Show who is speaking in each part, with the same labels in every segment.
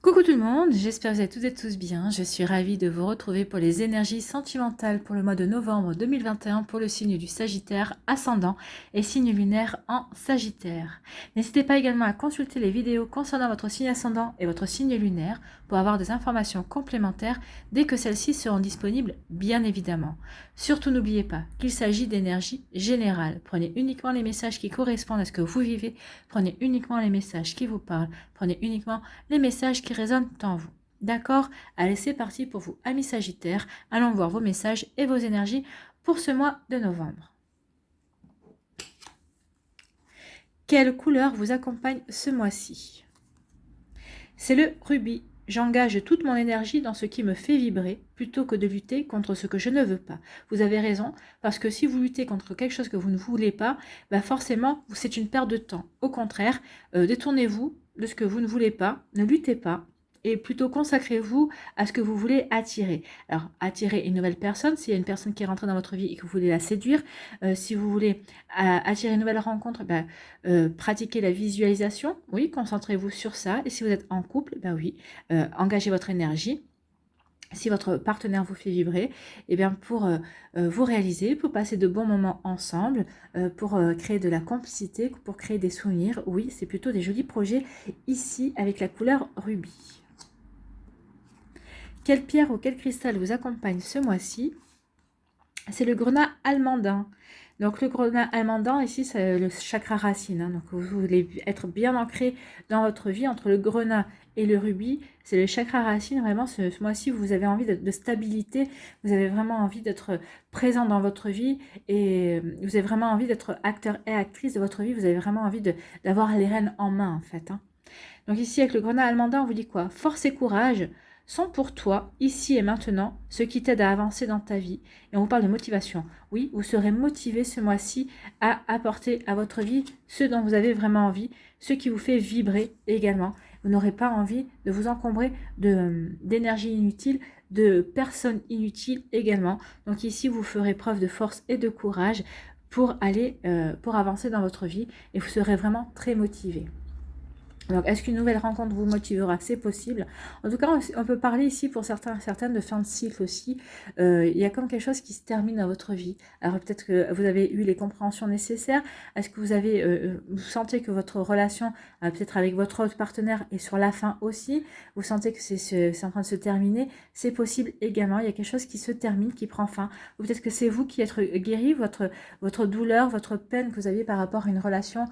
Speaker 1: Coucou tout le monde, j'espère que vous allez toutes et tous bien. Je suis ravie de vous retrouver pour les énergies sentimentales pour le mois de novembre 2021 pour le signe du Sagittaire ascendant et signe lunaire en Sagittaire. N'hésitez pas également à consulter les vidéos concernant votre signe ascendant et votre signe lunaire pour avoir des informations complémentaires dès que celles-ci seront disponibles, bien évidemment. Surtout n'oubliez pas qu'il s'agit d'énergie générale. Prenez uniquement les messages qui correspondent à ce que vous vivez, prenez uniquement les messages qui vous parlent, prenez uniquement les messages qui résonnent en vous. D'accord? Allez, c'est parti pour vous, amis Sagittaires. Allons voir vos messages et vos énergies pour ce mois de novembre. Quelle couleur vous accompagne ce mois-ci? C'est le rubis. J'engage toute mon énergie dans ce qui me fait vibrer plutôt que de lutter contre ce que je ne veux pas. Vous avez raison, parce que si vous luttez contre quelque chose que vous ne voulez pas, forcément, c'est une perte de temps. Au contraire, détournez-vous de ce que vous ne voulez pas, ne luttez pas, et plutôt consacrez-vous à ce que vous voulez attirer. Alors, attirer une nouvelle personne, s'il y a une personne qui est rentrée dans votre vie et que vous voulez la séduire, si vous voulez attirer une nouvelle rencontre, pratiquez la visualisation, oui, concentrez-vous sur ça, et si vous êtes en couple, oui, engagez votre énergie. Si votre partenaire vous fait vibrer, pour vous réaliser, pour passer de bons moments ensemble, pour créer de la complicité, pour créer des souvenirs, oui, c'est plutôt des jolis projets ici avec la couleur rubis. Quelle pierre ou quel cristal vous accompagne ce mois-ci? C'est le grenat almandin. Donc le grenat almandin, ici, c'est le chakra racine. Donc vous voulez être bien ancré dans votre vie entre le grenat et le rubis. C'est le chakra racine. Vraiment, ce mois-ci, vous avez envie de stabilité. Vous avez vraiment envie d'être présent dans votre vie. Et vous avez vraiment envie d'être acteur et actrice de votre vie. Vous avez vraiment envie d'avoir les rênes en main, en fait. Donc ici, avec le grenat almandin, on vous dit quoi? Force et courage sont pour toi, ici et maintenant, ce qui t'aide à avancer dans ta vie. Et on vous parle de motivation. Oui, vous serez motivé ce mois-ci à apporter à votre vie ce dont vous avez vraiment envie, ce qui vous fait vibrer également. Vous n'aurez pas envie de vous encombrer d'énergie inutile, de personnes inutiles également. Donc ici, vous ferez preuve de force et de courage pour avancer dans votre vie et vous serez vraiment très motivé. Donc, est-ce qu'une nouvelle rencontre vous motivera? C'est possible. En tout cas, on peut parler ici pour certaines de fin de cycle aussi. Il y a comme quelque chose qui se termine dans votre vie. Alors, peut-être que vous avez eu les compréhensions nécessaires. Est-ce que vous sentez que votre relation, peut-être avec votre autre partenaire, est sur la fin aussi? Vous sentez que c'est en train de se terminer? C'est possible également. Il y a quelque chose qui se termine, qui prend fin. Ou peut-être que c'est vous qui êtes guéri, votre douleur, votre peine que vous aviez par rapport à une relation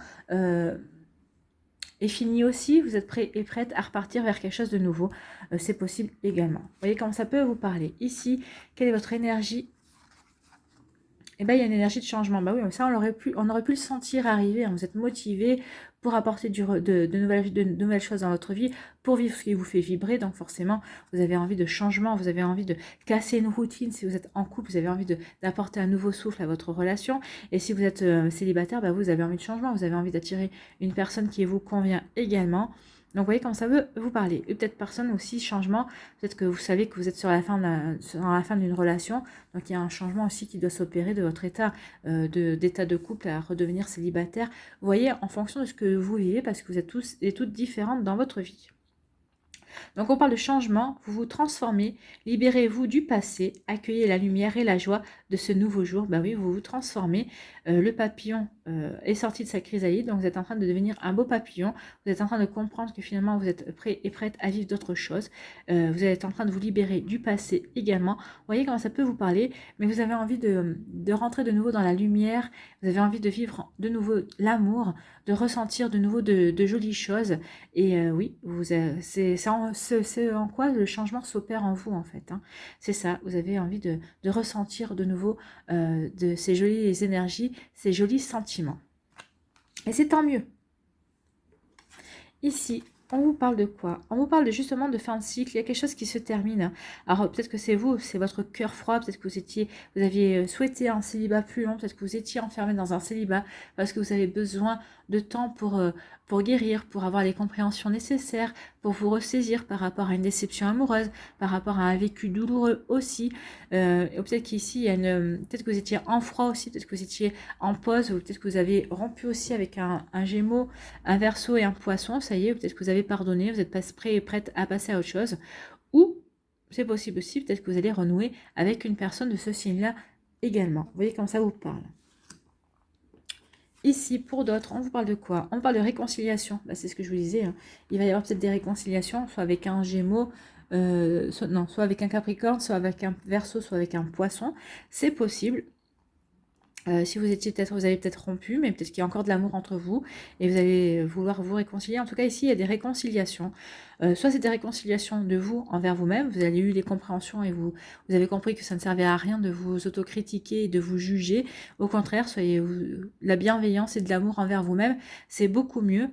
Speaker 1: est fini aussi, vous êtes prêt et prête à repartir vers quelque chose de nouveau. C'est possible également. Vous voyez comment ça peut vous parler. Ici, quelle est votre énergie? Il y a une énergie de changement. Oui, ça, on aurait pu le sentir arriver. Vous êtes motivé pour apporter de nouvelles choses dans votre vie, pour vivre ce qui vous fait vibrer. Donc forcément, vous avez envie de changement, vous avez envie de casser une routine. Si vous êtes en couple, vous avez envie d'apporter un nouveau souffle à votre relation. Et si vous êtes célibataire, vous avez envie de changement, vous avez envie d'attirer une personne qui vous convient également. Donc, vous voyez comment ça veut vous parler. Et peut-être personne aussi, changement. Peut-être que vous savez que vous êtes sur la fin d'une relation. Donc, il y a un changement aussi qui doit s'opérer de votre état d'état de couple à redevenir célibataire. Vous voyez, en fonction de ce que vous vivez, parce que vous êtes tous et toutes différentes dans votre vie. Donc on parle de changement, vous vous transformez, libérez-vous du passé, accueillez la lumière et la joie de ce nouveau jour. Oui, vous vous transformez, le papillon est sorti de sa chrysalide, donc vous êtes en train de devenir un beau papillon, vous êtes en train de comprendre que finalement vous êtes prêt et prête à vivre d'autres choses, vous êtes en train de vous libérer du passé également. Vous voyez comment ça peut vous parler, mais vous avez envie de rentrer de nouveau dans la lumière, vous avez envie de vivre de nouveau l'amour, de ressentir de nouveau de jolies choses, et oui, c'est en quoi le changement s'opère en vous en fait. C'est ça, vous avez envie de ressentir de nouveau de ces jolies énergies, ces jolis sentiments. Et c'est tant mieux. Ici, on vous parle de quoi? On vous parle justement de fin de cycle, il y a quelque chose qui se termine. Alors peut-être que c'est vous, c'est votre cœur froid, peut-être que vous aviez souhaité un célibat plus long, peut-être que vous étiez enfermé dans un célibat parce que vous avez besoin de temps pour guérir, pour avoir les compréhensions nécessaires, pour vous ressaisir par rapport à une déception amoureuse, par rapport à un vécu douloureux aussi. Et peut-être qu'ici, il y a peut-être que vous étiez en froid aussi, peut-être que vous étiez en pause, ou peut-être que vous avez rompu aussi avec un Gémeaux, un Verseau et un Poisson. Ça y est, peut-être que vous avez pardonné, vous êtes prêt et prête à passer à autre chose. Ou, c'est possible aussi, peut-être que vous allez renouer avec une personne de ce signe-là également. Vous voyez comme ça vous parle. Ici, pour d'autres, on vous parle de quoi? On parle de réconciliation. Bah, c'est ce que je vous disais. Hein. Il va y avoir peut-être des réconciliations, soit avec un Gémeaux, soit avec un Capricorne, soit avec un Verseau, soit avec un Poisson. C'est possible. Si vous étiez peut-être, vous avez peut-être rompu, mais peut-être qu'il y a encore de l'amour entre vous et vous allez vouloir vous réconcilier. En tout cas, ici, il y a des réconciliations. Soit c'est des réconciliations de vous envers vous-même, vous avez eu des compréhensions et vous avez compris que ça ne servait à rien de vous autocritiquer et de vous juger. Au contraire, la bienveillance et de l'amour envers vous-même, c'est beaucoup mieux.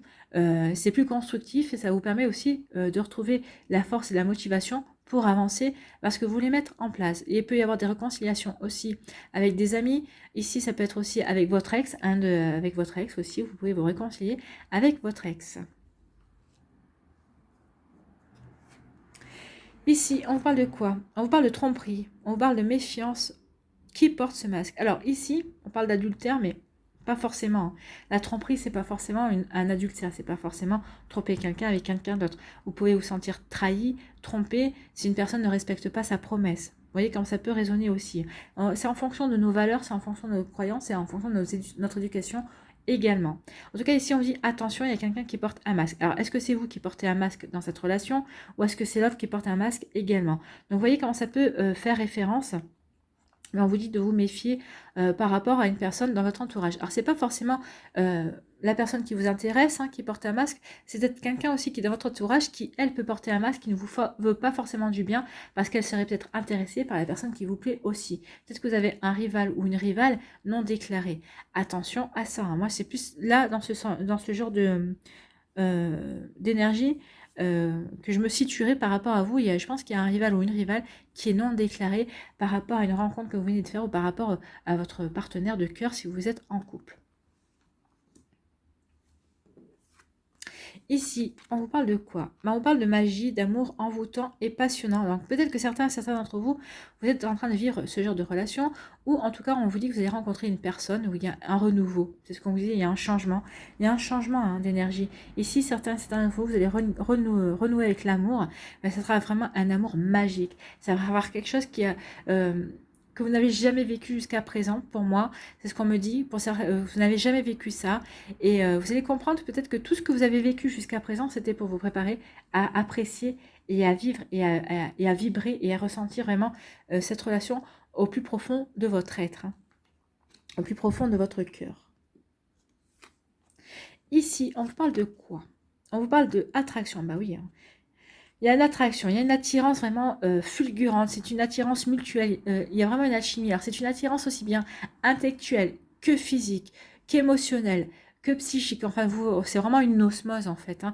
Speaker 1: C'est plus constructif et ça vous permet aussi de retrouver la force et la motivation pour avancer parce que vous les mettre en place. Et il peut y avoir des réconciliations aussi avec des amis. Ici, ça peut être aussi avec votre ex, avec votre ex aussi, vous pouvez vous réconcilier avec votre ex. Ici, on vous parle de quoi? On vous parle de tromperie, on vous parle de méfiance. Qui porte ce masque? Alors ici, on parle d'adultère, mais pas forcément. La tromperie, c'est pas forcément un adultère, c'est pas forcément tromper quelqu'un avec quelqu'un d'autre. Vous pouvez vous sentir trahi, trompé, si une personne ne respecte pas sa promesse. Vous voyez comme ça peut résonner aussi. C'est en fonction de nos valeurs, c'est en fonction de nos croyances, c'est en fonction de notre éducation également. En tout cas, ici, on dit attention, il y a quelqu'un qui porte un masque. Alors, est-ce que c'est vous qui portez un masque dans cette relation ou est-ce que c'est l'autre qui porte un masque également? Donc, vous voyez comment ça peut faire référence. Mais on vous dit de vous méfier par rapport à une personne dans votre entourage. Alors, c'est pas forcément la personne qui vous intéresse, qui porte un masque, c'est peut-être quelqu'un aussi qui est dans votre entourage qui, elle, peut porter un masque, qui ne vous veut pas forcément du bien, parce qu'elle serait peut-être intéressée par la personne qui vous plaît aussi. Peut-être que vous avez un rival ou une rivale non déclarée. Attention à ça. Moi, c'est plus là, dans ce genre d'énergie, que je me situerai par rapport à vous. Je pense qu'il y a un rival ou une rivale qui est non déclaré par rapport à une rencontre que vous venez de faire ou par rapport à votre partenaire de cœur si vous êtes en couple. Ici, on vous parle de quoi? On parle de magie, d'amour envoûtant et passionnant. Donc peut-être que certains d'entre vous, vous êtes en train de vivre ce genre de relation, ou en tout cas, on vous dit que vous allez rencontrer une personne où il y a un renouveau. C'est ce qu'on vous dit, il y a un changement. Il y a un changement d'énergie. Ici, certains d'entre vous, vous allez renouer avec l'amour, mais ça sera vraiment un amour magique. Ça va avoir quelque chose qui a... que vous n'avez jamais vécu jusqu'à présent, pour moi, c'est ce qu'on me dit, vous n'avez jamais vécu ça, et vous allez comprendre peut-être que tout ce que vous avez vécu jusqu'à présent, c'était pour vous préparer à apprécier et à vivre et à vibrer et à ressentir vraiment cette relation au plus profond de votre être, au plus profond de votre cœur. Ici, on vous parle de quoi? On vous parle de attraction, bah oui, il y a une attraction, il y a une attirance vraiment fulgurante, c'est une attirance mutuelle, il y a vraiment une alchimie. Alors c'est une attirance aussi bien intellectuelle que physique, qu'émotionnelle, que psychique. Enfin, c'est vraiment une osmose en fait.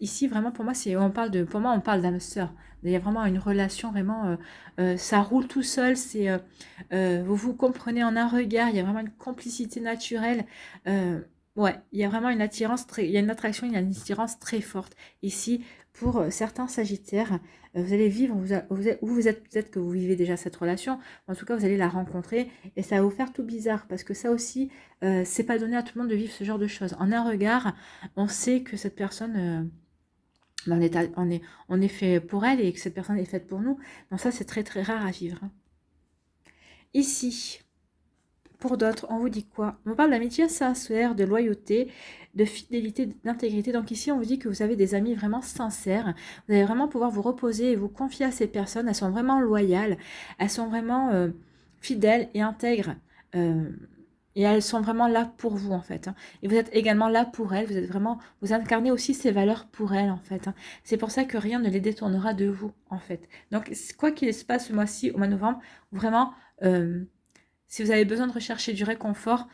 Speaker 1: Ici, vraiment, pour moi, on parle d'âme sœur. Il y a vraiment une relation, vraiment, ça roule tout seul, vous vous comprenez en un regard, il y a vraiment une complicité naturelle. Ouais, il y a vraiment une attirance, il y a une attraction, il y a une attirance très forte. Ici, pour certains Sagittaires, vous allez vivre, vous êtes peut-être que vous vivez déjà cette relation, en tout cas vous allez la rencontrer et ça va vous faire tout bizarre parce que ça aussi, c'est pas donné à tout le monde de vivre ce genre de choses. En un regard, on sait que cette personne, on est fait pour elle et que cette personne est faite pour nous. Donc ça c'est très très rare à vivre. Ici, pour d'autres, on vous dit quoi? On parle d'amitié sincère, de loyauté, de fidélité, d'intégrité. Donc ici, on vous dit que vous avez des amis vraiment sincères. Vous allez vraiment pouvoir vous reposer et vous confier à ces personnes. Elles sont vraiment loyales. Elles sont vraiment fidèles et intègres. Et elles sont vraiment là pour vous, en fait. Et vous êtes également là pour elles. Vous incarnez aussi ces valeurs pour elles, en fait. C'est pour ça que rien ne les détournera de vous, en fait. Donc, quoi qu'il se passe ce mois-ci, au mois de novembre, vraiment... si vous avez besoin de rechercher du réconfort,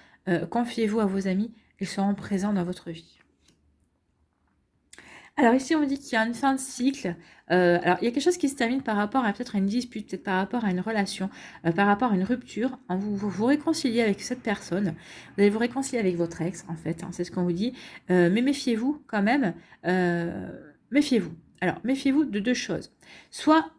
Speaker 1: confiez-vous à vos amis, ils seront présents dans votre vie. Alors ici, on me dit qu'il y a une fin de cycle. Alors, il y a quelque chose qui se termine par rapport à peut-être une dispute, peut-être par rapport à une relation, par rapport à une rupture. Vous réconciliez avec cette personne. Vous allez vous réconcilier avec votre ex, en fait. Hein, c'est ce qu'on vous dit. Mais méfiez-vous quand même. Méfiez-vous. Alors, méfiez-vous de deux choses. Soit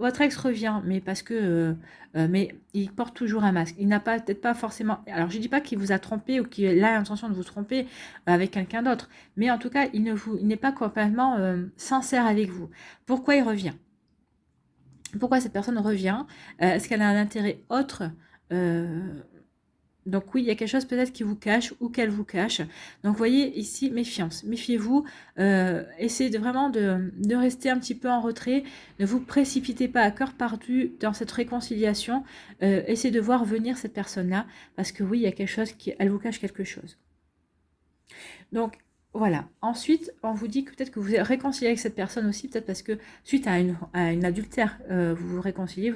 Speaker 1: votre ex revient, mais parce que... mais il porte toujours un masque. Il n'a pas, peut-être pas forcément... Alors, je ne dis pas qu'il vous a trompé ou qu'il a l'intention de vous tromper avec quelqu'un d'autre. Mais en tout cas, il n'est pas complètement sincère avec vous. Pourquoi il revient? Pourquoi cette personne revient? Est-ce qu'elle a un intérêt autre? Donc oui, il y a quelque chose peut-être qui vous cache ou qu'elle vous cache. Donc vous voyez ici, méfiance. Méfiez-vous. Essayez vraiment de rester un petit peu en retrait. Ne vous précipitez pas à cœur perdu dans cette réconciliation. Essayez de voir venir cette personne-là. Parce que oui, il y a quelque chose elle vous cache quelque chose. Donc, voilà. Ensuite, on vous dit que peut-être que vous êtes réconcilié avec cette personne aussi, peut-être parce que suite à une adultère, vous vous réconciliez,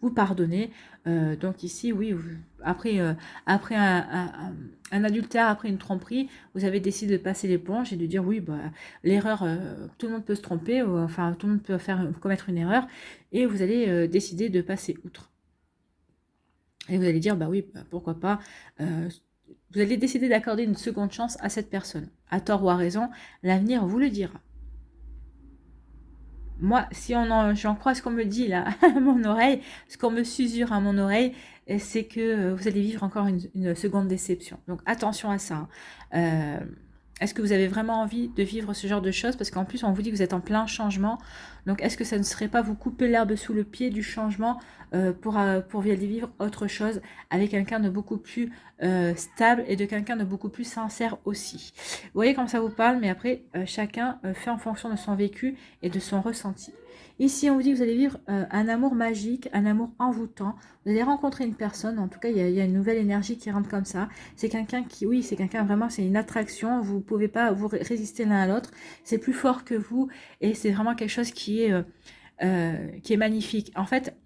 Speaker 1: vous pardonnez. Donc ici, oui, après un adultère, après une tromperie, vous avez décidé de passer l'éponge et de dire oui, bah, l'erreur, tout le monde peut se tromper, enfin tout le monde peut commettre une erreur, et vous allez décider de passer outre. Et vous allez dire, bah oui, bah, pourquoi pas. Vous allez décider d'accorder une seconde chance à cette personne. À tort ou à raison, l'avenir vous le dira. Moi, si j'en crois ce qu'on me dit là à mon oreille, ce qu'on me susure à mon oreille, c'est que vous allez vivre encore une seconde déception. Donc attention à ça. Est-ce que vous avez vraiment envie de vivre ce genre de choses? Parce qu'en plus, on vous dit que vous êtes en plein changement. Donc, est-ce que ça ne serait pas vous couper l'herbe sous le pied du changement pour aller vivre autre chose avec quelqu'un de beaucoup plus stable et de quelqu'un de beaucoup plus sincère aussi? Vous voyez comme ça vous parle, mais après, chacun fait en fonction de son vécu et de son ressenti. Ici, on vous dit que vous allez vivre un amour magique, un amour envoûtant. Vous allez rencontrer une personne, en tout cas, il y a une nouvelle énergie qui rentre comme ça. C'est quelqu'un qui, oui, c'est quelqu'un vraiment, c'est une attraction. Vous ne pouvez pas vous résister l'un à l'autre. C'est plus fort que vous et c'est vraiment quelque chose qui est magnifique. En fait,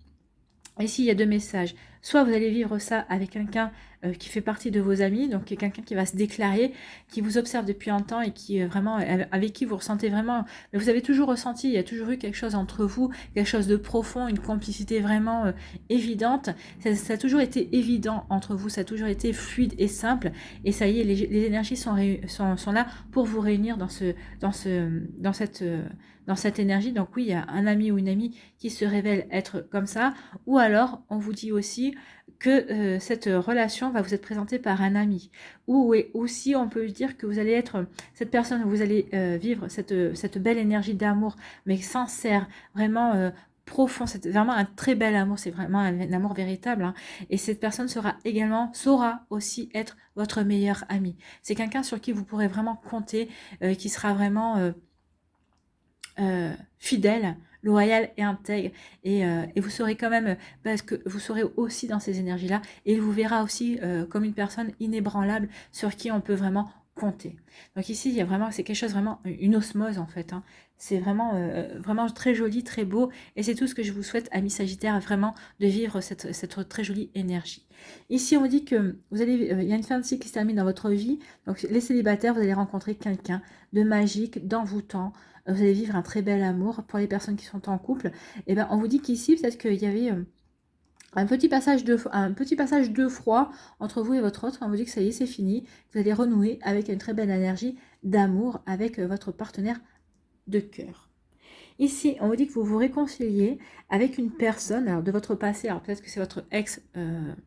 Speaker 1: ici, il y a deux messages. Soit vous allez vivre ça avec quelqu'un qui fait partie de vos amis, donc quelqu'un qui va se déclarer, qui vous observe depuis un temps et qui vraiment avec qui vous ressentez vraiment, mais vous avez toujours ressenti, il y a toujours eu quelque chose entre vous, quelque chose de profond, une complicité vraiment évidente. Ça a toujours été évident entre vous, ça a toujours été fluide et simple. Et ça y est, les énergies sont là pour vous réunir dans cette énergie. Donc oui, il y a un ami ou une amie qui se révèle être comme ça. Ou alors, on vous dit aussi que cette relation va vous être présentée par un ami. Ou aussi, on peut dire que vous allez être cette personne, vous allez vivre cette belle énergie d'amour, mais sincère, vraiment profond. C'est vraiment un très bel amour, c'est vraiment un amour véritable. Hein. Et cette personne saura aussi être votre meilleur ami. C'est quelqu'un sur qui vous pourrez vraiment compter, qui sera vraiment fidèle, loyal et intègre, et vous serez quand même, parce que vous serez aussi dans ces énergies-là, et il vous verra aussi comme une personne inébranlable sur qui on peut vraiment compter. Donc ici, il y a vraiment, c'est quelque chose vraiment, une osmose en fait. Hein. C'est vraiment très joli, très beau, et c'est tout ce que je vous souhaite, amis Sagittaires, vraiment de vivre cette très jolie énergie. Ici, on vous dit que il y a une fin de cycle qui se termine dans votre vie. Donc les célibataires, vous allez rencontrer quelqu'un de magique, d'envoûtant. Vous allez vivre un très bel amour. Pour les personnes qui sont en couple, et ben on vous dit qu'ici, peut-être qu'il y avait un petit passage de froid entre vous et votre autre. On vous dit que ça y est, c'est fini. Vous allez renouer avec une très belle énergie d'amour avec votre partenaire de cœur. Ici, on vous dit que vous vous réconciliez avec une personne alors de votre passé. Alors peut-être que c'est votre ex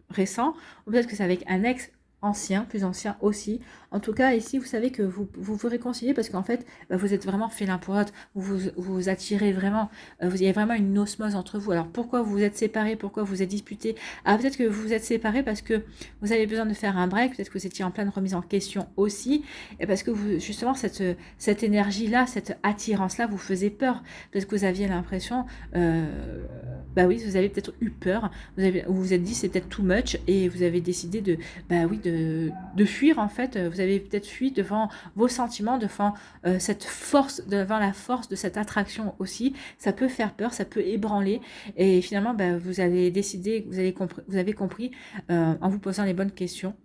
Speaker 1: récent, ou peut-être que c'est avec un ex ancien, plus ancien aussi. En tout cas, ici, vous savez que vous réconciliez parce qu'en fait, vous êtes vraiment fait l'un pour l'autre. Vous attirez vraiment. Il y a vraiment une osmose entre vous. Alors, pourquoi vous êtes séparés? Pourquoi vous êtes disputés? Ah, peut-être que vous êtes séparés parce que vous avez besoin de faire un break. Peut-être que vous étiez en pleine remise en question aussi. Et parce que justement, cette énergie-là, cette attirance-là vous faisait peur. Peut-être que vous aviez l'impression... bah oui, vous avez peut-être eu peur. Vous vous êtes dit, c'est peut-être too much. Et vous avez décidé de fuir en fait. Vous avez peut-être fui devant vos sentiments, devant cette force, devant la force de cette attraction aussi. Ça peut faire peur, ça peut ébranler. Et finalement, vous avez décidé, vous avez compris en vous posant les bonnes questions.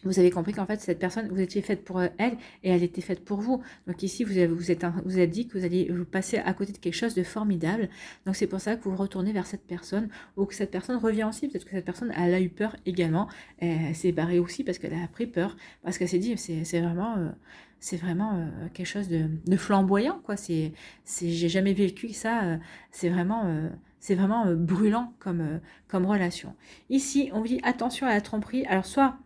Speaker 1: vous avez compris qu'en fait, cette personne, vous étiez faite pour elle et elle était faite pour vous. Donc ici, vous êtes dit que vous alliez vous passer à côté de quelque chose de formidable. Donc c'est pour ça que vous vous retournez vers cette personne ou que cette personne revient aussi. Peut-être que cette personne, elle a eu peur également. Elle s'est barrée aussi parce qu'elle a pris peur. Parce qu'elle s'est dit, c'est vraiment quelque chose de flamboyant, quoi. J'ai jamais vécu ça. C'est vraiment brûlant comme relation. Ici, on vous dit attention à la tromperie. Alors soit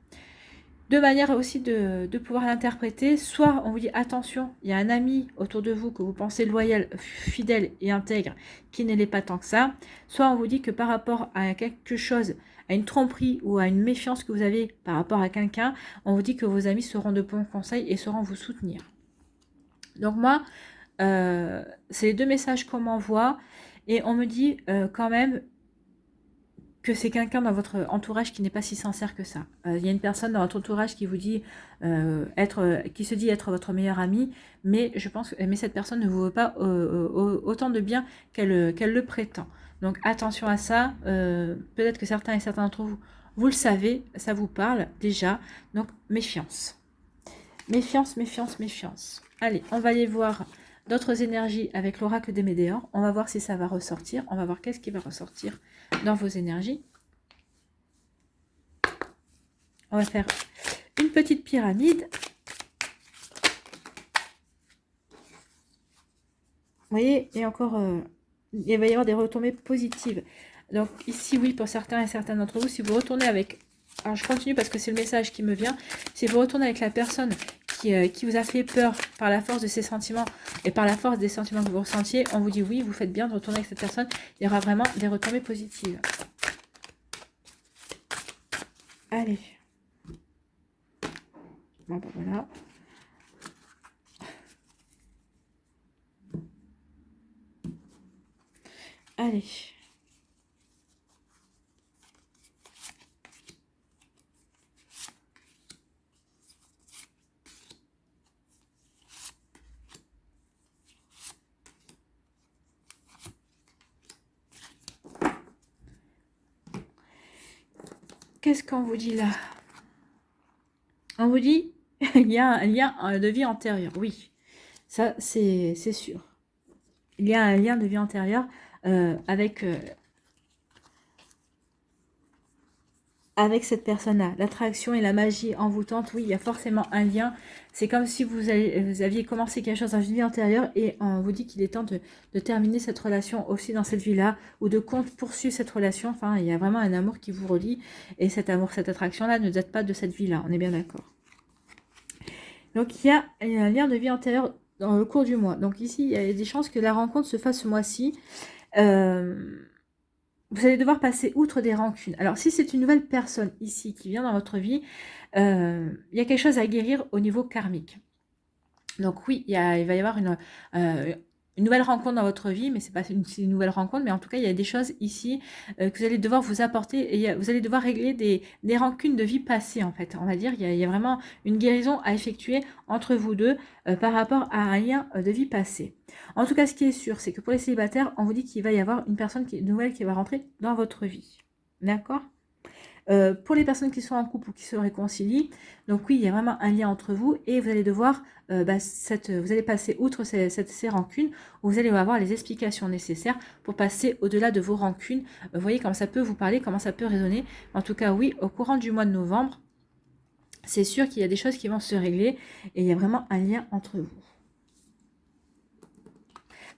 Speaker 1: deux manières aussi de pouvoir l'interpréter. Soit on vous dit attention, il y a un ami autour de vous que vous pensez loyal, fidèle et intègre, qui ne l'est pas tant que ça. Soit on vous dit que par rapport à quelque chose, à une tromperie ou à une méfiance que vous avez par rapport à quelqu'un, on vous dit que vos amis seront de bons conseils et sauront vous soutenir. Donc moi, c'est les deux messages qu'on m'envoie et on me dit quand même que c'est quelqu'un dans votre entourage qui n'est pas si sincère que ça. Il y a une personne dans votre entourage qui vous dit qui se dit être votre meilleur ami, mais mais cette personne ne vous veut pas autant de bien qu'elle le prétend. Donc attention à ça. Peut-être que certains et certains d'entre vous, vous le savez, ça vous parle déjà. Donc méfiance. Méfiance, méfiance, méfiance. Allez, on va aller voir d'autres énergies avec l'oracle des Médéors. On va voir si ça va ressortir. On va voir qu'est-ce qui va ressortir dans vos énergies. On va faire une petite pyramide. Vous voyez, et encore, il va y avoir des retombées positives. Donc ici, oui, pour certains et certaines d'entre vous, si vous retournez avec... Alors je continue parce que c'est le message qui me vient. Si vous retournez avec la personne qui vous a fait peur par la force de ses sentiments et par la force des sentiments que vous ressentiez, on vous dit oui, vous faites bien de retourner avec cette personne. Il y aura vraiment des retombées positives. Allez. Bon, ben voilà. Allez. Qu'est-ce qu'on vous dit là? On vous dit, il y a un lien de vie antérieure. Oui, ça c'est sûr. Il y a un lien de vie antérieure avec cette personne-là. L'attraction et la magie envoûtante, oui, il y a forcément un lien. C'est comme si vous aviez commencé quelque chose dans une vie antérieure et on vous dit qu'il est temps de terminer cette relation aussi dans cette vie-là ou de poursuivre cette relation. Enfin, il y a vraiment un amour qui vous relie et cet amour, cette attraction-là ne date pas de cette vie-là. On est bien d'accord. Donc, il y a un lien de vie antérieure dans le cours du mois. Donc ici, il y a des chances que la rencontre se fasse ce mois-ci. Vous allez devoir passer outre des rancunes. Alors, si c'est une nouvelle personne ici qui vient dans votre vie, il y a quelque chose à guérir au niveau karmique. Donc oui, il va y avoir une nouvelle rencontre dans votre vie, mais c'est pas une nouvelle rencontre, mais en tout cas, il y a des choses ici que vous allez devoir vous apporter, et vous allez devoir régler des rancunes de vie passée, en fait. On va dire, il y a vraiment une guérison à effectuer entre vous deux par rapport à un lien de vie passée. En tout cas, ce qui est sûr, c'est que pour les célibataires, on vous dit qu'il va y avoir une personne nouvelle qui va rentrer dans votre vie. D'accord ? Pour les personnes qui sont en couple ou qui se réconcilient, donc oui, il y a vraiment un lien entre vous et vous allez devoir, vous allez passer outre ces rancunes, où vous allez avoir les explications nécessaires pour passer au-delà de vos rancunes. Vous voyez comment ça peut vous parler, comment ça peut résonner. En tout cas, oui, au courant du mois de novembre, c'est sûr qu'il y a des choses qui vont se régler et il y a vraiment un lien entre vous.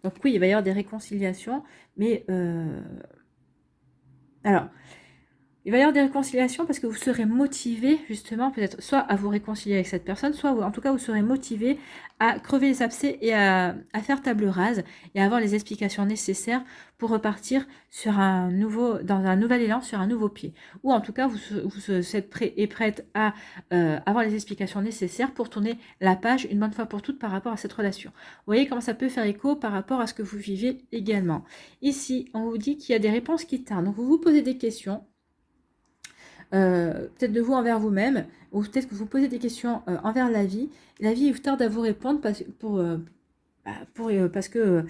Speaker 1: Donc oui, il va y avoir des réconciliations, mais... Alors... Il va y avoir des réconciliations parce que vous serez motivé justement peut-être soit à vous réconcilier avec cette personne, soit en tout cas vous serez motivé à crever les abcès et à faire table rase et à avoir les explications nécessaires pour repartir sur dans un nouvel élan, sur un nouveau pied. Ou en tout cas vous êtes prêt et prête à avoir les explications nécessaires pour tourner la page une bonne fois pour toutes par rapport à cette relation. Vous voyez comment ça peut faire écho par rapport à ce que vous vivez également. Ici, on vous dit qu'il y a des réponses qui tardent. Donc vous vous posez des questions. Peut-être de vous envers vous-même, ou peut-être que vous posez des questions envers la vie. La vie vous tarde à vous répondre parce que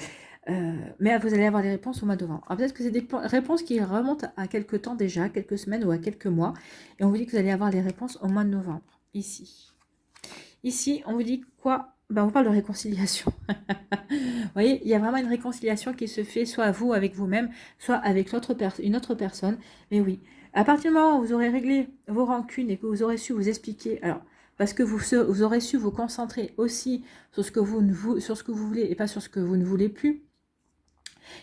Speaker 1: mais vous allez avoir des réponses au mois de novembre. Alors peut-être que c'est des réponses qui remontent à quelques temps déjà, quelques semaines ou à quelques mois, et on vous dit que vous allez avoir les réponses au mois de novembre. ici. Ici, on vous dit quoi? Ben, on parle de réconciliation. Vous voyez, il y a vraiment une réconciliation qui se fait soit vous avec vous-même, soit avec une autre personne. Mais oui, à partir du moment où vous aurez réglé vos rancunes et que vous aurez su vous expliquer, alors parce que vous aurez su vous concentrer aussi sur ce que sur ce que vous voulez et pas sur ce que vous ne voulez plus.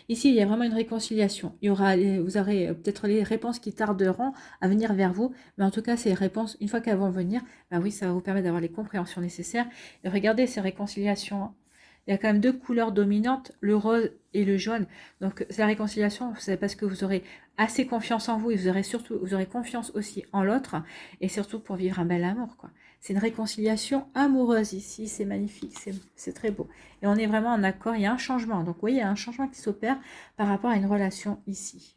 Speaker 1: Ici, il y a vraiment une réconciliation. Vous aurez peut-être les réponses qui tarderont à venir vers vous, mais en tout cas, ces réponses, une fois qu'elles vont venir, ben oui, ça va vous permettre d'avoir les compréhensions nécessaires. Et regardez ces réconciliations. Il y a quand même deux couleurs dominantes, le rose et le jaune. Donc, c'est la réconciliation, c'est parce que vous aurez assez confiance en vous et vous aurez confiance aussi en l'autre et surtout pour vivre un bel amour, quoi. C'est une réconciliation amoureuse ici, c'est magnifique, c'est très beau. Et on est vraiment en accord, il y a un changement. Donc, vous voyez, il y a un changement qui s'opère par rapport à une relation ici.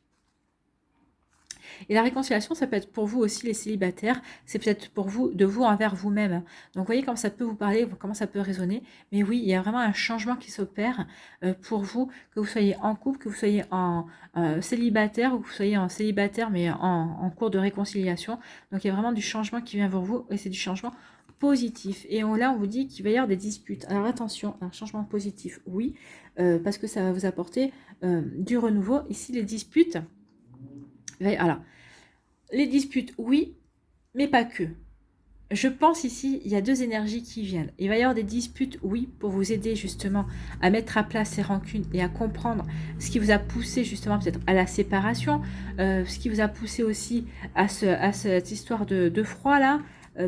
Speaker 1: Et la réconciliation, ça peut être pour vous aussi les célibataires, c'est peut-être pour vous, de vous envers vous-même. Donc, vous voyez comment ça peut vous parler, comment ça peut résonner. Mais oui, il y a vraiment un changement qui s'opère pour vous, que vous soyez en couple, que vous soyez en célibataire, ou que vous soyez en célibataire, mais en cours de réconciliation. Donc, il y a vraiment du changement qui vient vers vous, et c'est du changement positif. Et là, on vous dit qu'il va y avoir des disputes. Alors, attention, un changement positif, oui, parce que ça va vous apporter du renouveau. Ici, les disputes... Alors, les disputes, oui, mais pas que. Je pense ici, il y a deux énergies qui viennent. Il va y avoir des disputes, oui, pour vous aider justement à mettre à plat ces rancunes et à comprendre ce qui vous a poussé justement peut-être à la séparation, ce qui vous a poussé aussi à cette histoire de froid là,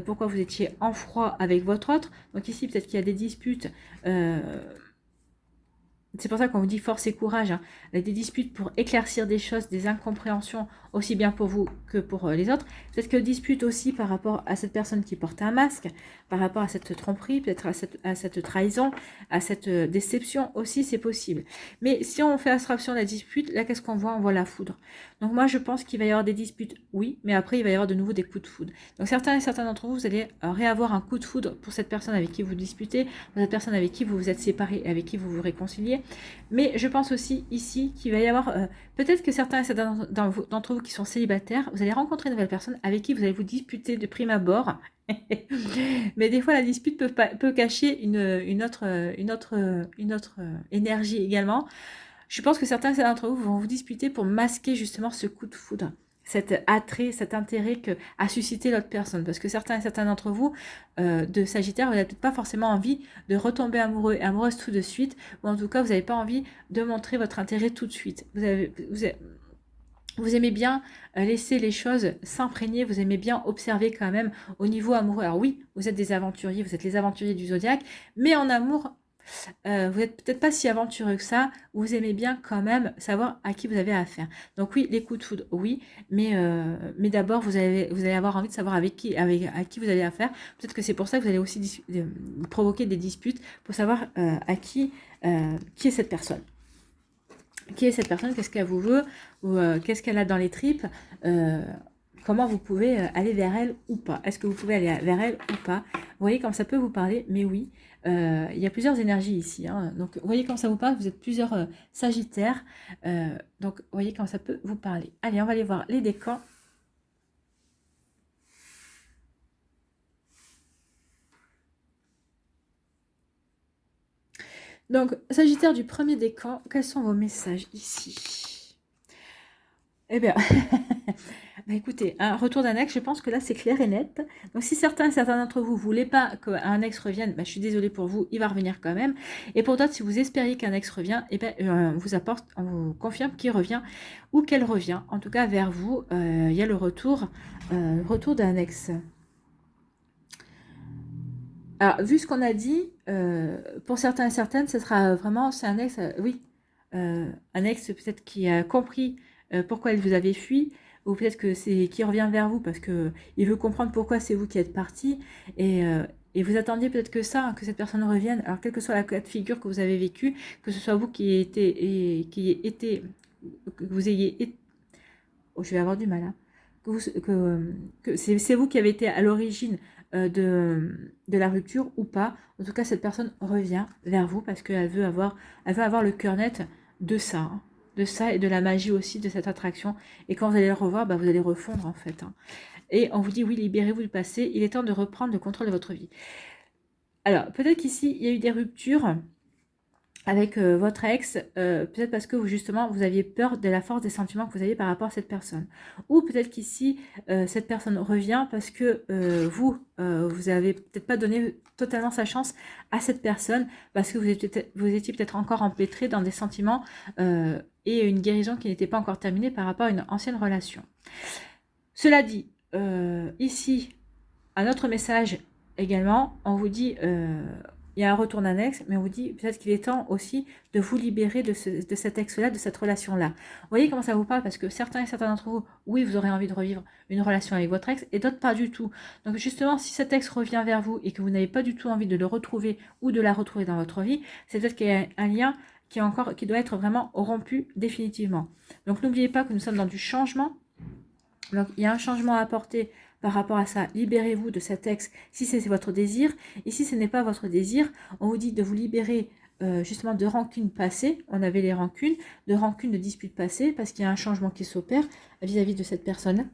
Speaker 1: pourquoi vous étiez en froid avec votre autre. Donc ici, peut-être qu'il y a des disputes... c'est pour ça qu'on vous dit force et courage. Hein. Des disputes pour éclaircir des choses, des incompréhensions, aussi bien pour vous que pour les autres. Peut-être que dispute aussi par rapport à cette personne qui porte un masque, par rapport à cette tromperie, peut-être à cette trahison, à cette déception aussi, c'est possible. Mais si on fait abstraction de la dispute, là, qu'est-ce qu'on voit? On voit la foudre. Donc moi, je pense qu'il va y avoir des disputes, oui, mais après, il va y avoir de nouveau des coups de foudre. Donc certains d'entre vous, vous allez réavoir un coup de foudre pour cette personne avec qui vous disputez, pour cette personne avec qui vous vous êtes séparés et avec qui vous vous réconciliez. Mais je pense aussi ici qu'il va y avoir, peut-être que certains d'entre vous qui sont célibataires, vous allez rencontrer de nouvelles personnes avec qui vous allez vous disputer de prime abord. Mais des fois, la dispute peut cacher une autre énergie également. Je pense que certains d'entre vous vont vous disputer pour masquer justement ce coup de foudre, cet attrait, cet intérêt que a suscité l'autre personne. Parce que certains d'entre vous, de Sagittaire, vous n'avez peut-être pas forcément envie de retomber amoureux et amoureuse tout de suite, ou en tout cas, vous n'avez pas envie de montrer votre intérêt tout de suite. Vous aimez bien laisser les choses s'imprégner, vous aimez bien observer quand même au niveau amoureux. Alors oui, vous êtes des aventuriers, vous êtes les aventuriers du zodiaque, mais en amour, vous n'êtes peut-être pas si aventureux que ça, vous aimez bien quand même savoir à qui vous avez affaire. Donc oui, les coups de foudre, oui, mais d'abord, vous allez avoir envie de savoir à qui vous avez affaire. Peut-être que c'est pour ça que vous allez aussi provoquer des disputes pour savoir qui est cette personne. Qui est cette personne? Qu'est-ce qu'elle vous veut? Ou qu'est-ce qu'elle a dans les tripes? Comment vous pouvez aller vers elle ou pas? Est-ce que vous pouvez aller vers elle ou pas? Vous voyez comme ça peut vous parler, mais oui, il y a plusieurs énergies ici. Hein. Donc, vous voyez comme ça vous parle, vous êtes plusieurs sagittaires. Donc, vous voyez comme ça peut vous parler. Allez, on va aller voir les décans. Donc, Sagittaire du premier décan, quels sont vos messages ici? Eh bien, bah écoutez, un retour d'un ex, je pense que là c'est clair et net. Donc si certains d'entre vous ne voulez pas qu'un ex revienne, bah, je suis désolée pour vous, il va revenir quand même. Et pour d'autres, si vous espériez qu'un ex revient, eh ben, on vous confirme qu'il revient ou qu'elle revient. En tout cas, vers vous, il y a le retour d'un ex. Alors, vu ce qu'on a dit, pour certains et certaines, ce sera vraiment, c'est un ex, oui, un ex peut-être qui a compris pourquoi elle vous avait fui, ou peut-être que c'est qui revient vers vous parce que il veut comprendre pourquoi c'est vous qui êtes parti, et vous attendiez peut-être que ça, hein, que cette personne revienne. Alors, quelle que soit la cas de figure que vous avez vécu, que ce soit vous qui ayez été, que vous ayez été, oh, je vais avoir du mal, hein, que c'est vous qui avez été à l'origine de la rupture ou pas. En tout cas, cette personne revient vers vous parce qu'elle veut avoir le cœur net de ça, hein, de ça et de la magie aussi de cette attraction. Et quand vous allez le revoir, bah, vous allez refondre en fait. Hein. Et on vous dit, oui, libérez-vous du passé, il est temps de reprendre le contrôle de votre vie. Alors, peut-être qu'ici, il y a eu des ruptures avec votre ex, peut-être parce que justement, vous aviez peur de la force des sentiments que vous aviez par rapport à cette personne. Ou peut-être qu'ici, cette personne revient parce que vous avez peut-être pas donné totalement sa chance à cette personne, parce que vous étiez peut-être encore empêtré dans des sentiments et une guérison qui n'était pas encore terminée par rapport à une ancienne relation. Cela dit, ici, un autre message également, on vous dit... il y a un retour d'annexe, mais on vous dit peut-être qu'il est temps aussi de vous libérer de cet ex-là, de cette relation-là. Vous voyez comment ça vous parle? Parce que certains et certains d'entre vous, oui, vous aurez envie de revivre une relation avec votre ex, et d'autres pas du tout. Donc justement, si cet ex revient vers vous et que vous n'avez pas du tout envie de le retrouver ou de la retrouver dans votre vie, c'est peut-être qu'il y a un lien qui doit être vraiment rompu définitivement. Donc n'oubliez pas que nous sommes dans du changement. Donc il y a un changement à apporter par rapport à ça. Libérez-vous de cet ex si c'est votre désir. Et si ce n'est pas votre désir, on vous dit de vous libérer justement de rancunes passées. On avait les rancunes, de disputes passées, parce qu'il y a un changement qui s'opère vis-à-vis de cette personne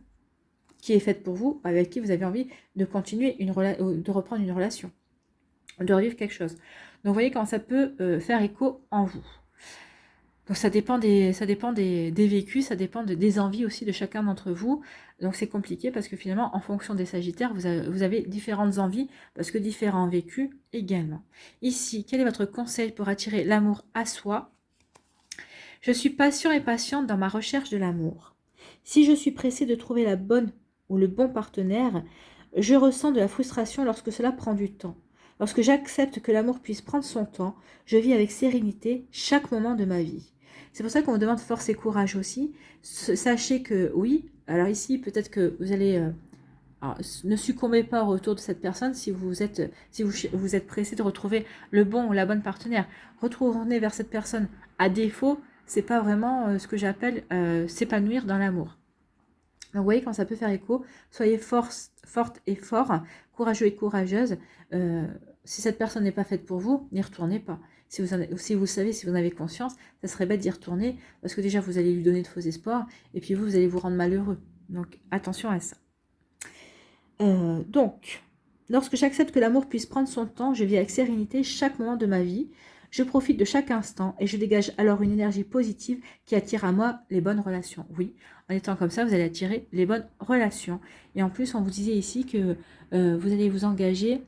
Speaker 1: qui est faite pour vous, avec qui vous avez envie de continuer de reprendre une relation, de revivre quelque chose. Donc vous voyez comment ça peut faire écho en vous. Donc ça dépend des vécus, ça dépend des envies aussi de chacun d'entre vous. Donc c'est compliqué parce que finalement, en fonction des Sagittaires, vous avez différentes envies parce que différents vécus également. Ici, quel est votre conseil pour attirer l'amour à soi? Je suis patient et patiente dans ma recherche de l'amour. Si je suis pressée de trouver la bonne ou le bon partenaire, je ressens de la frustration lorsque cela prend du temps. Lorsque j'accepte que l'amour puisse prendre son temps, je vis avec sérénité chaque moment de ma vie. C'est pour ça qu'on vous demande force et courage aussi. Sachez que oui, alors ici peut-être que vous allez... ne succombez pas au retour de cette personne si vous êtes pressé de retrouver le bon ou la bonne partenaire. Retournez vers cette personne. À défaut, c'est pas vraiment ce que j'appelle s'épanouir dans l'amour. Donc vous voyez quand ça peut faire écho, soyez forte et fort, courageux et courageuse. Si cette personne n'est pas faite pour vous, n'y retournez pas. Si vous savez, si vous en avez conscience, ça serait bête d'y retourner, parce que déjà vous allez lui donner de faux espoirs, et puis vous allez vous rendre malheureux. Donc attention à ça. Donc, lorsque j'accepte que l'amour puisse prendre son temps, je vis avec sérénité chaque moment de ma vie. Je profite de chaque instant et je dégage alors une énergie positive qui attire à moi les bonnes relations. Oui, en étant comme ça, vous allez attirer les bonnes relations. Et en plus, on vous disait ici que vous allez vous engager,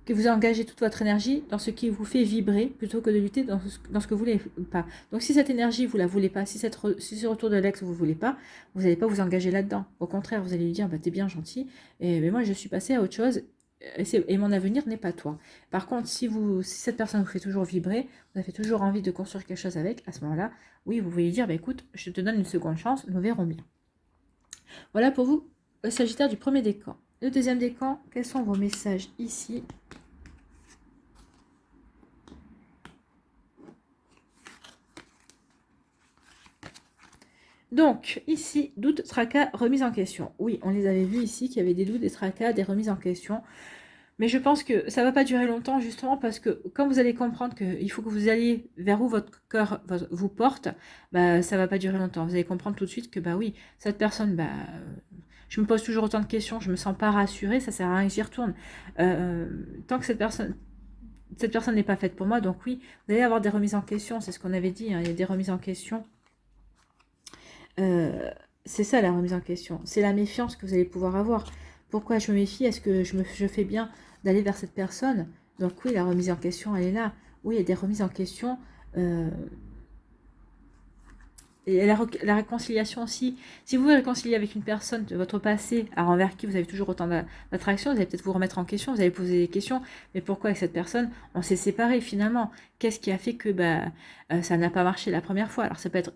Speaker 1: toute votre énergie dans ce qui vous fait vibrer plutôt que de lutter dans ce que vous ne voulez pas. Donc si cette énergie, vous ne la voulez pas, si ce retour de l'ex, vous ne voulez pas, vous n'allez pas vous engager là-dedans. Au contraire, vous allez lui dire, bah, t'es bien gentil, mais moi je suis passée à autre chose. Et mon avenir n'est pas toi. Par contre, si cette personne vous fait toujours vibrer, vous avez toujours envie de construire quelque chose avec, à ce moment-là, oui, vous pouvez dire, bah, écoute, je te donne une seconde chance, nous verrons bien. Voilà pour vous, Sagittaire du premier décan. Le deuxième décan, quels sont vos messages ici? Donc, ici, doute, tracas, remise en question. Oui, on les avait vus ici, qu'il y avait des doutes, des tracas, des remises en question. Mais je pense que ça ne va pas durer longtemps, justement, parce que quand vous allez comprendre qu'il faut que vous alliez vers où votre cœur vous porte, bah, ça ne va pas durer longtemps. Vous allez comprendre tout de suite que, bah oui, cette personne, bah, je me pose toujours autant de questions, je ne me sens pas rassurée, ça ne sert à rien que j'y retourne. Tant que cette personne n'est pas faite pour moi, donc oui, vous allez avoir des remises en question, c'est ce qu'on avait dit, hein, il y a des remises en question. C'est ça la remise en question, c'est la méfiance que vous allez pouvoir avoir. Pourquoi je me méfie? Est-ce que je fais bien d'aller vers cette personne? Donc oui, la remise en question, elle est là. Oui, il y a des remises en question. Et la réconciliation aussi. Si vous vous réconciliez avec une personne de votre passé, envers qui vous avez toujours autant d'attraction, vous allez peut-être vous remettre en question, vous allez poser des questions. Mais pourquoi avec cette personne, on s'est séparés finalement? Qu'est-ce qui a fait que ça n'a pas marché la première fois? Alors ça peut être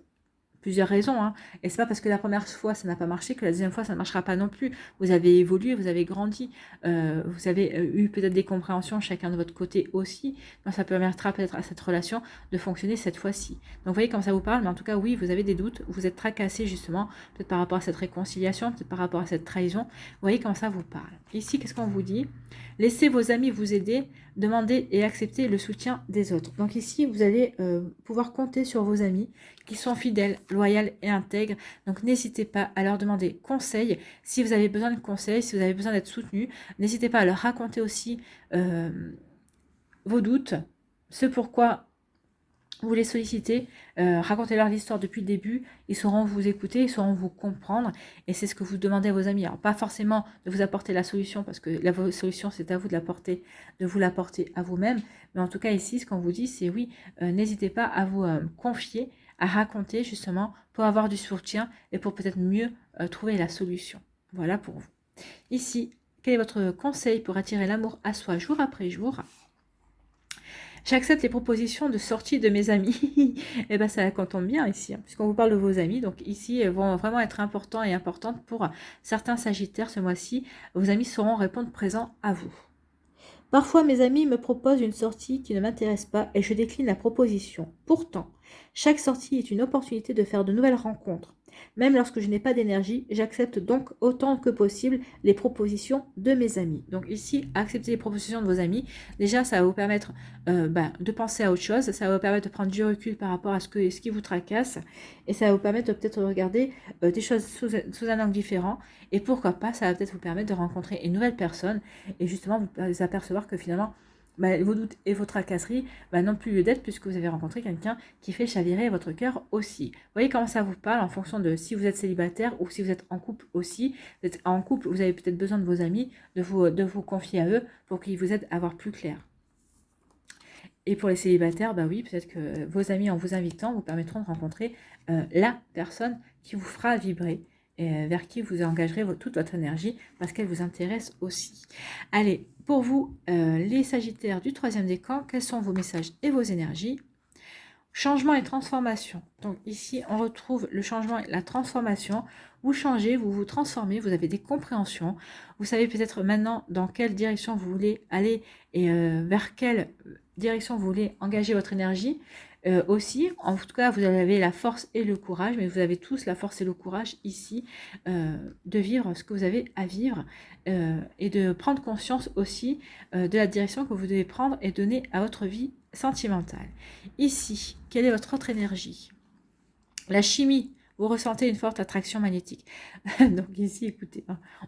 Speaker 1: plusieurs raisons, hein. Et c'est pas parce que la première fois ça n'a pas marché que la deuxième fois ça ne marchera pas non plus. Vous avez évolué, vous avez grandi, vous avez eu peut-être des compréhensions chacun de votre côté aussi. Donc ça permettra peut-être à cette relation de fonctionner cette fois-ci. Donc vous voyez comment ça vous parle, mais en tout cas oui, vous avez des doutes, vous êtes tracassé justement, peut-être par rapport à cette réconciliation, peut-être par rapport à cette trahison. Vous voyez comment ça vous parle. Ici, qu'est-ce qu'on vous dit? Laissez vos amis vous aider, demandez et acceptez le soutien des autres. Donc ici, vous allez pouvoir compter sur vos amis qui sont fidèles loyales et intègres. Donc n'hésitez pas à leur demander conseil. Si vous avez besoin de conseils, si vous avez besoin d'être soutenu, n'hésitez pas à leur raconter aussi vos doutes, ce pourquoi vous les sollicitez, racontez-leur l'histoire depuis le début, ils sauront vous écouter, ils sauront vous comprendre, et c'est ce que vous demandez à vos amis. Alors pas forcément de vous apporter la solution, parce que la solution c'est à vous de l'apporter, de vous l'apporter à vous-même, mais en tout cas ici ce qu'on vous dit c'est oui, n'hésitez pas à vous confier, à raconter justement pour avoir du soutien et pour peut-être mieux trouver la solution. Voilà pour vous. Ici, quel est votre conseil pour attirer l'amour à soi jour après jour? J'accepte les propositions de sortie de mes amis. Et bien, ça tombe bien ici, hein, puisqu'on vous parle de vos amis. Donc ici, elles vont vraiment être importants et importantes pour certains sagittaires ce mois-ci. Vos amis sauront répondre présent à vous. Parfois, mes amis me proposent une sortie qui ne m'intéresse pas et je décline la proposition. Pourtant, chaque sortie est une opportunité de faire de nouvelles rencontres. Même lorsque je n'ai pas d'énergie, j'accepte donc autant que possible les propositions de mes amis. Donc ici, accepter les propositions de vos amis, déjà ça va vous permettre de penser à autre chose, ça va vous permettre de prendre du recul par rapport à ce qui vous tracasse, et ça va vous permettre de peut-être regarder des choses sous un angle différent, et pourquoi pas, ça va peut-être vous permettre de rencontrer une nouvelle personne, et justement vous apercevoir que finalement, vos doutes et vos tracasseries n'ont plus lieu d'être puisque vous avez rencontré quelqu'un qui fait chavirer votre cœur aussi. Vous voyez comment ça vous parle en fonction de si vous êtes célibataire ou si vous êtes en couple aussi. Vous êtes en couple, vous avez peut-être besoin de vos amis, de vous confier à eux pour qu'ils vous aident à voir plus clair. Et pour les célibataires, oui, peut-être que vos amis en vous invitant vous permettront de rencontrer la personne qui vous fera vibrer et vers qui vous engagerez toute votre énergie parce qu'elle vous intéresse aussi. Allez, pour vous, les sagittaires du 3e décan, quels sont vos messages et vos énergies? Changement et transformation. Donc ici, on retrouve le changement et la transformation. Vous changez, vous vous transformez, vous avez des compréhensions. Vous savez peut-être maintenant dans quelle direction vous voulez aller et vers quelle direction vous voulez engager votre énergie. Aussi, en tout cas, vous avez la force et le courage, mais vous avez tous la force et le courage ici de vivre ce que vous avez à vivre et de prendre conscience aussi de la direction que vous devez prendre et donner à votre vie sentimentale. Ici, quelle est votre autre énergie? La chimie. Vous ressentez une forte attraction magnétique. Donc ici, écoutez,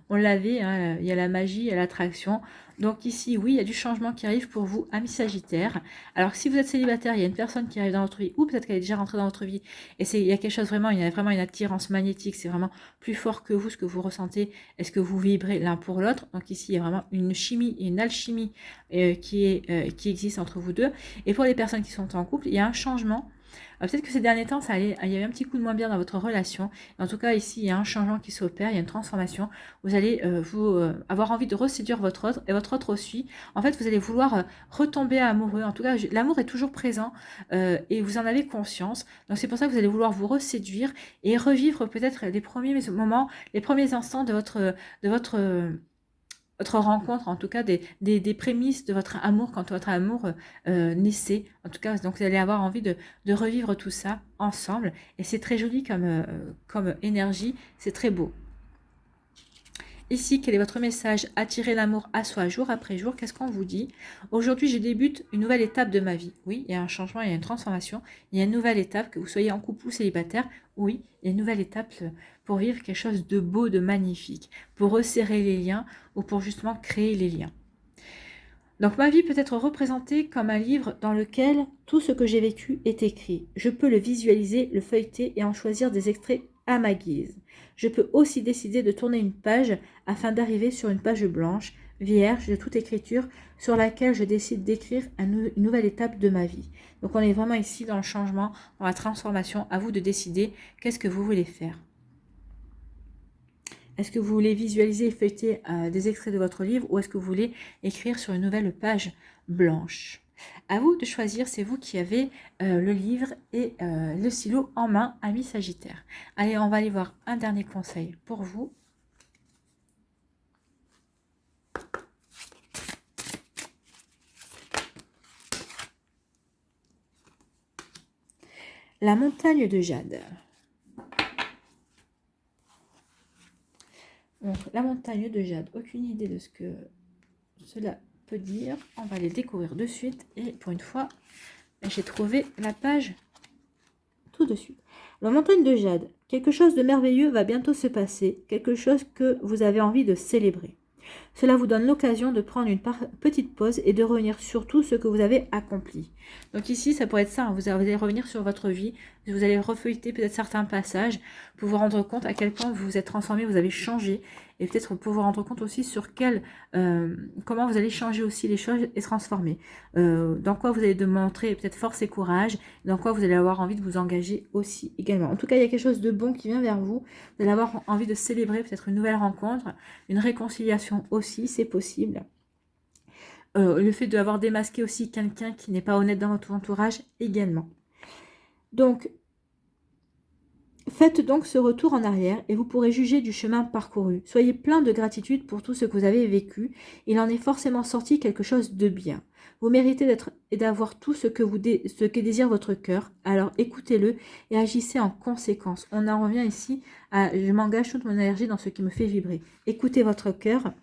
Speaker 1: on l'avait, il y a la magie, il y a l'attraction. Donc ici, oui, il y a du changement qui arrive pour vous, amis Sagittaire. Alors si vous êtes célibataire, il y a une personne qui arrive dans votre vie, ou peut-être qu'elle est déjà rentrée dans votre vie, et il y a quelque chose vraiment, il y a vraiment une attirance magnétique, c'est vraiment plus fort que vous, ce que vous ressentez, est-ce que vous vibrez l'un pour l'autre. Donc ici, il y a vraiment une chimie et une alchimie qui existe entre vous deux. Et pour les personnes qui sont en couple, il y a un changement. Peut-être que ces derniers temps, il y a eu un petit coup de moins bien dans votre relation. En tout cas, ici, il y a un changement qui s'opère, il y a une transformation. Vous allez avoir envie de reséduire votre autre, et votre autre aussi. En fait, vous allez vouloir retomber amoureux. En tout cas, l'amour est toujours présent et vous en avez conscience. Donc, c'est pour ça que vous allez vouloir vous reséduire et revivre peut-être les premiers moments, les premiers instants de votre rencontre, en tout cas des prémices de votre amour, quand votre amour naissait. En tout cas, donc vous allez avoir envie de revivre tout ça ensemble. Et c'est très joli comme énergie, c'est très beau. Ici, quel est votre message? Attirer l'amour à soi jour après jour. Qu'est-ce qu'on vous dit? Aujourd'hui, je débute une nouvelle étape de ma vie. Oui, il y a un changement, il y a une transformation. Il y a une nouvelle étape, que vous soyez en couple ou célibataire. Oui, il y a une nouvelle étape pour vivre quelque chose de beau, de magnifique. Pour resserrer les liens ou pour justement créer les liens. Donc ma vie peut être représentée comme un livre dans lequel tout ce que j'ai vécu est écrit. Je peux le visualiser, le feuilleter et en choisir des extraits à ma guise. Je peux aussi décider de tourner une page afin d'arriver sur une page blanche, vierge de toute écriture, sur laquelle je décide d'écrire une nouvelle étape de ma vie. Donc on est vraiment ici dans le changement, dans la transformation. À vous de décider qu'est-ce que vous voulez faire. Est-ce que vous voulez visualiser et feuilleter des extraits de votre livre ou est-ce que vous voulez écrire sur une nouvelle page blanche? À vous de choisir, c'est vous qui avez le livre et le stylo en main, amis Sagittaire. Allez, on va aller voir un dernier conseil pour vous. La montagne de jade. Donc, la montagne de jade, aucune idée de ce que cela peut dire. On va les découvrir de suite. Et pour une fois, j'ai trouvé la page tout de suite. La montagne de jade, quelque chose de merveilleux va bientôt se passer, quelque chose que vous avez envie de célébrer. Cela vous donne l'occasion de prendre une petite pause et de revenir sur tout ce que vous avez accompli. Donc ici, ça pourrait être ça, hein. Vous allez revenir sur votre vie, vous allez refeuilleter peut-être certains passages pour vous rendre compte à quel point vous vous êtes transformé, vous avez changé, et peut-être pour vous rendre compte aussi sur comment vous allez changer aussi les choses et se transformer. Dans quoi vous allez de montrer peut-être force et courage, dans quoi vous allez avoir envie de vous engager aussi également. En tout cas, il y a quelque chose de bon qui vient vers vous, vous allez avoir envie de célébrer peut-être une nouvelle rencontre, une réconciliation aussi, c'est possible. Le fait d'avoir démasqué aussi quelqu'un qui n'est pas honnête dans votre entourage également. Donc, faites donc ce retour en arrière et vous pourrez juger du chemin parcouru. Soyez plein de gratitude pour tout ce que vous avez vécu. Il en est forcément sorti quelque chose de bien. Vous méritez d'être et d'avoir tout ce que désire votre cœur. Alors écoutez-le et agissez en conséquence. On en revient ici à je m'engage toute mon énergie dans ce qui me fait vibrer. Écoutez votre cœur.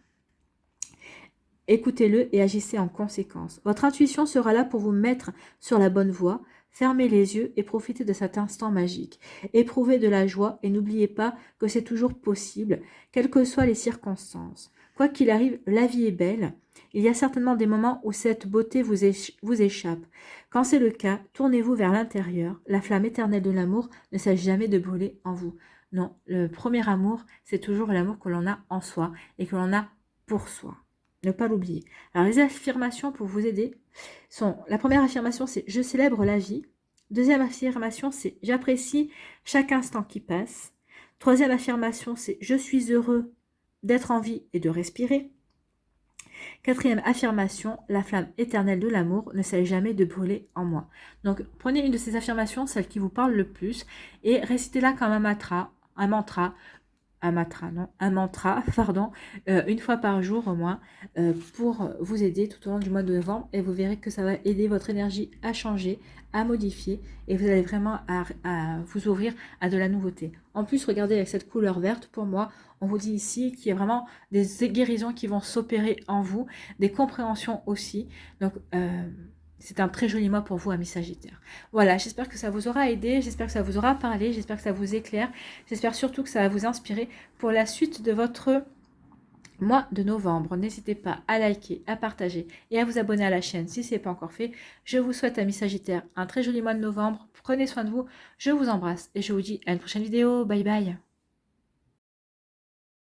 Speaker 1: Écoutez-le et agissez en conséquence. Votre intuition sera là pour vous mettre sur la bonne voie. Fermez les yeux et profitez de cet instant magique. Éprouvez de la joie et n'oubliez pas que c'est toujours possible, quelles que soient les circonstances. Quoi qu'il arrive, la vie est belle. Il y a certainement des moments où cette beauté vous échappe. Quand c'est le cas, tournez-vous vers l'intérieur. La flamme éternelle de l'amour ne cesse jamais de brûler en vous. Non, le premier amour, c'est toujours l'amour que l'on a en soi et que l'on a pour soi. Ne pas l'oublier. Alors, les affirmations pour vous aider sont... La première affirmation, c'est « Je célèbre la vie ». Deuxième affirmation, c'est « J'apprécie chaque instant qui passe ». Troisième affirmation, c'est « Je suis heureux d'être en vie et de respirer ». Quatrième affirmation, la flamme éternelle de l'amour ne cesse jamais de brûler en moi. Donc, prenez une de ces affirmations, celle qui vous parle le plus, et récitez-la comme un mantra, pardon, une fois par jour au moins, pour vous aider tout au long du mois de novembre, et vous verrez que ça va aider votre énergie à changer, à modifier, et vous allez vraiment à vous ouvrir à de la nouveauté. En plus, regardez avec cette couleur verte, pour moi, on vous dit ici qu'il y a vraiment des guérisons qui vont s'opérer en vous, des compréhensions aussi, donc c'est un très joli mois pour vous, amis Sagittaires. Voilà, j'espère que ça vous aura aidé, j'espère que ça vous aura parlé, j'espère que ça vous éclaire, j'espère surtout que ça va vous inspirer pour la suite de votre mois de novembre. N'hésitez pas à liker, à partager et à vous abonner à la chaîne si ce n'est pas encore fait. Je vous souhaite, amis Sagittaires, un très joli mois de novembre. Prenez soin de vous, je vous embrasse et je vous dis à une prochaine vidéo. Bye bye.